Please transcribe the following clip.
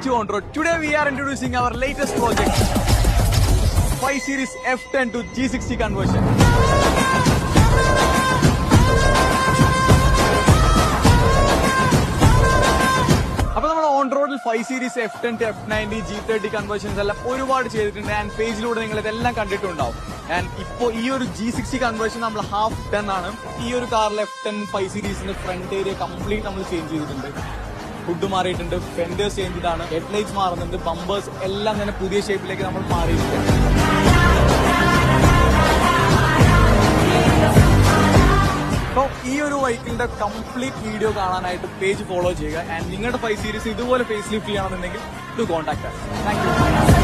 to On Road. Today we are introducing our latest project, 5 Series F10 to G60 conversion. അപ്പോൾ നമ്മൾ on റോഡിൽ 5 series F10 to F90 G30 conversions എല്ലാം ഒരുപാട് ചെയ്തിട്ടുണ്ട്. And പേജിലൂടെ നിങ്ങൾ ഇതെല്ലാം കണ്ടിട്ടുണ്ടാവും. ആൻഡ് ഇപ്പോൾ ഈ ഒരു G60 കൺവേർഷൻ നമ്മൾ ഹാഫ് ഡൺ ആണ്. ഈ ഒരു കാറിൽ F10 5 സീരീസിന്റെ ഫ്രണ്ട് ഏരിയ കംപ്ലീറ്റ് നമ്മൾ ചേഞ്ച് ചെയ്തിട്ടുണ്ട്. ഫുഡ് മാറിയിട്ടുണ്ട്, ഫെൻഡേഴ്സ് ചേഞ്ച് ചെയ്താണ്, ഹെഡ്ലൈറ്റ്സ് മാറുന്നുണ്ട്, ബമ്പേഴ്സ് എല്ലാം തന്നെ പുതിയ ഷേപ്പിലേക്ക് നമ്മൾ മാറിയിട്ടുണ്ട്. അപ്പോൾ ഈ ഒരു വെഹിക്കിളിന്റെ കംപ്ലീറ്റ് വീഡിയോ കാണാനായിട്ട് പേജ് ഫോളോ ചെയ്യുക. ആൻഡ് നിങ്ങളുടെ 5 സീരീസ് ഇതുപോലെ ഫേസ് ലിഫ്റ്റ് ചെയ്യണമെന്നുണ്ടെങ്കിൽ ഇത് കോൺടാക്ട്. Thank you.